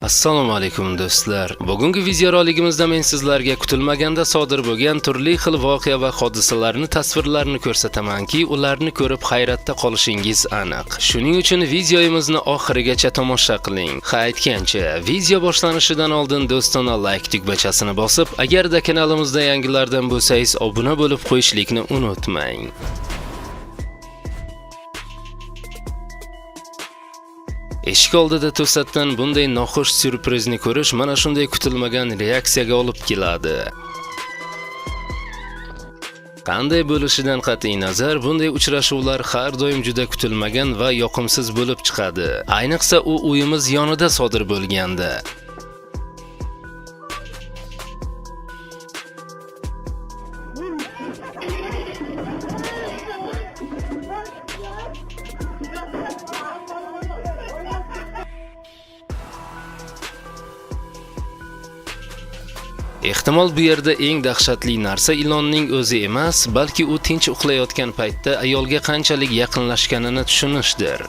Assalomu alaykum do'stlar. Bugungi videoroligimizda men sizlarga kutilmaganda sodir bo'lgan turli xil voqea va hodisalarni tasvirlarini ko'rsatamanki, ularni ko'rib hayratda qolishingiz aniq. Shuning uchun videomizni oxirigacha tomosha qiling. Ha aytgancha, video boshlanishidan oldin do'stona like tugmachasini bosib, agarda kanalimizda yangilardan bo'lsangiz obuna bo'lib qo'yishlikni unutmang. Eshik oldida to'satdan bunday noxush syurprizni ko'rish mana shunday kutilmagan reaksiyaga olib keladi. Qanday bo'lishidan qat'iy nazar, bunday uchrashuvlar har doim juda kutilmagan va yoqimsiz bo'lib chiqadi. Ayniqsa u uyimiz yonida sodir bo'lganda. Ehtimol bu yerda eng dahshatli narsa ilonning o'zi emas, balki u tinch uxlayotgan paytda ayolga qanchalik yaqinlashganini tushunishdir.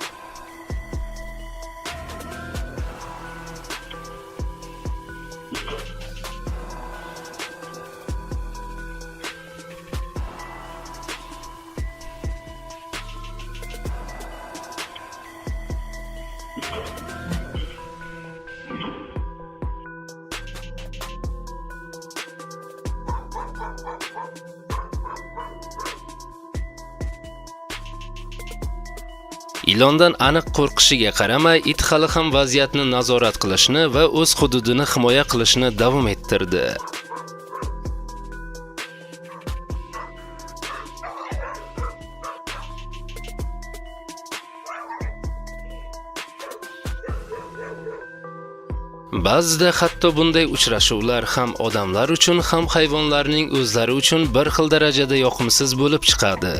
Ilondan aniq qo'rqishiga qaramay, it hali ham vaziyatni nazorat qilishni va o'z hududini himoya qilishni davom ettirdi. Ba'zida hatto bunday uchrashuvlar ham odamlar uchun, ham hayvonlarning o'zlari uchun bir xil darajada yoqimsiz bo'lib chiqadi.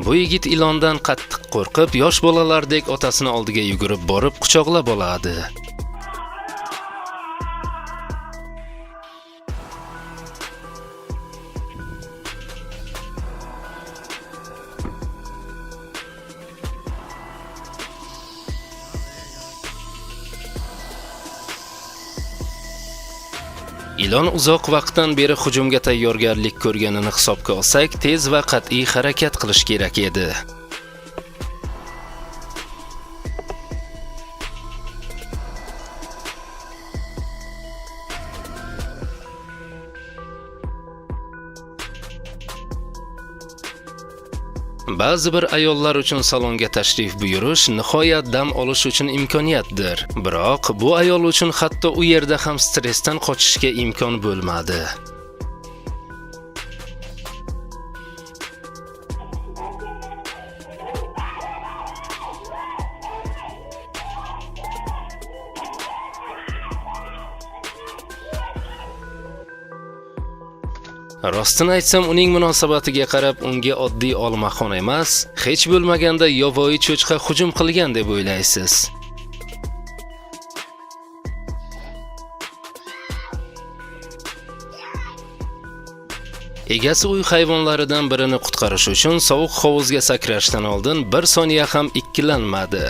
Bu yigit ilondan qattiq qo'rqib, yosh bolalardek otasini oldiga yugurib borib quchoqlab oladi. Ilon uzoq vaqtdan beri hujumga tayyorgarlik ko'rganini hisobga olsak, tez va qat'iy harakat qilish kerak edi. Ba'zi bir ayollar uchun salonga tashrif buyurish nihoyat dam olish uchun imkoniyatdir. Biroq bu ayol uchun hatto u yerda ham stressdan qochishga imkon bo'lmadi. Rostini aytsam, uning munosabatiga qarab unga oddiy olmaxon emas, hech bo'lmaganda yovvoyi cho'chqa hujum qilgan deb o'ylaysiz. Egasi uy hayvonlaridan birini qutqarish uchun sovuq hovuzga sakrashdan oldin bir soniya ham ikkilanmadi.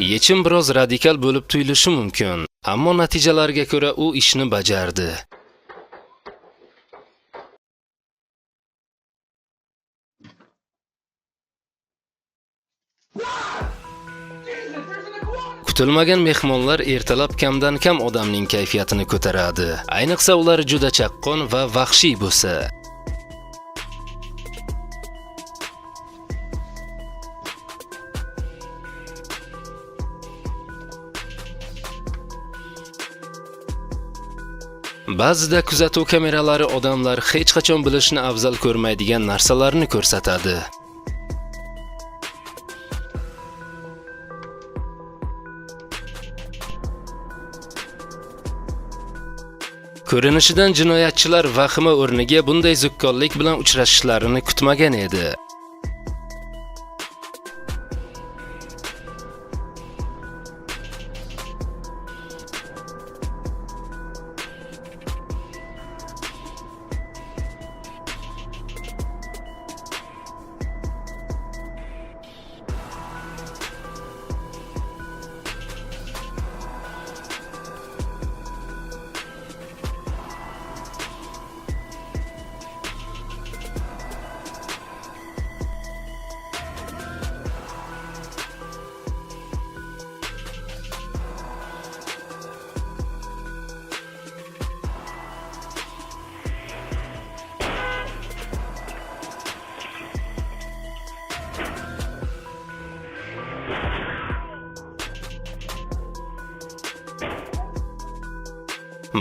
Yechim biroz radikal bo'lib tuyulishi mumkin, ammo natijalarga ko'ra u ishni bajardi. Kutilmagan mehmonlar ertalab kamdan kam odamning kayfiyatini ko'taradi. Ayniqsa ular juda chaqqon va vahshiy bo'lsa. Ba'zida kuzatuv kameralari odamlar hech qachon bilishni afzal ko'rmaydigan narsalarni ko'rsatadi. Ko'rinishidan jinoyatchilar vahima o'rniga bunday zukkonlik bilan uchrashishlarini kutmagan edi.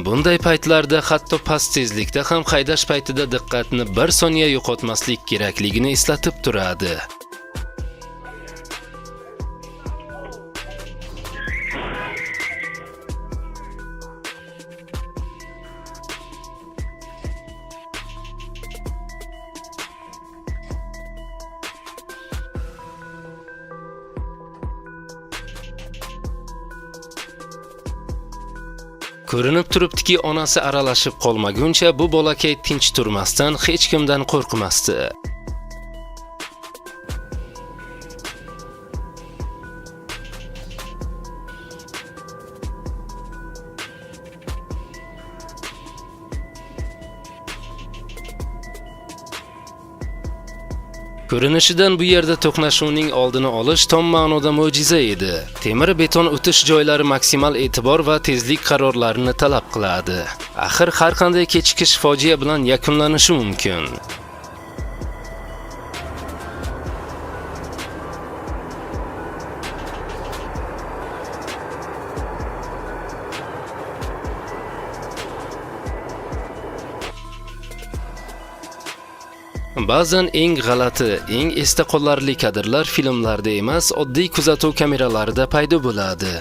Bunday paytlarda hatto past tezlikda ham haydash paytida diqqatni 1 soniya yo'qotmaslik kerakligini eslatib turadi. Ko'rinib turibdiki, onasi aralashib qolmaguncha bu bolakay tinch turmasdan hech kimdan qo'rqmasdi. Ko'rinishidan bu yerda to'qnashuvning oldini olish tom ma'noda mo'jiza edi. Temir beton o'tish joylari maksimal e'tibor va tezlik qarorlarini talab qiladi. Axir har qanday kechikish fojia bilan yakunlanishi mumkin. Ba'zan eng g'alati, eng esda qolarli kadrlar filmlarda emas, oddiy kuzatuv kameralarida paydo bo'ladi.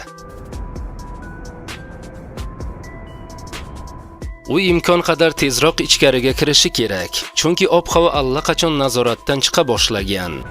U imkon qadar tezroq ichkariga kirishi kerak, chunki ob-havo allaqachon nazoratdan chiqa boshlagan.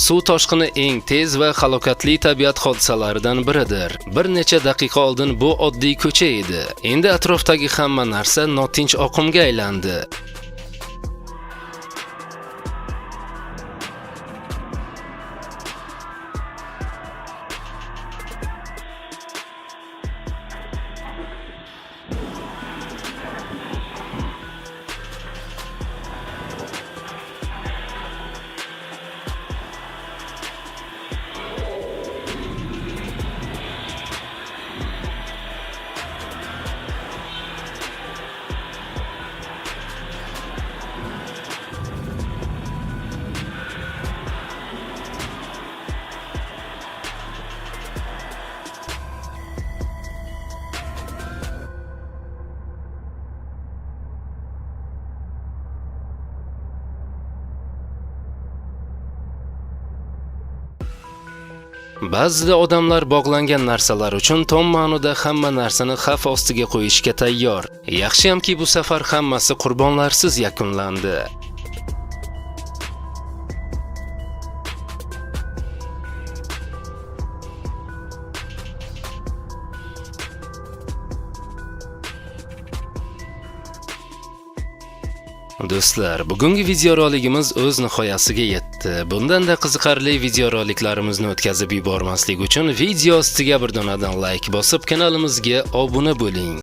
Suv toshqini eng tez va halokatli tabiat hodisalaridan biridir. Bir necha daqiqa oldin bu oddiy ko'cha edi. Endi atrofdagi hamma narsa notinch oqimga aylandi. Ba'zida odamlar bog'langan narsalar uchun tom ma'noda hamma narsani xavf ostiga qo'yishga tayyor. Yaxshiyamki bu safar hammasi qurbonlarsiz yakunlandi. Do'stlar, bugungi videorolikimiz o'z nihoyasiga yetdi. Bundan-da qiziqarli videoroliklarimizni o'tkazib yubormaslik uchun video ostiga bir donadan like bosib, kanalimizga obuna bo'ling.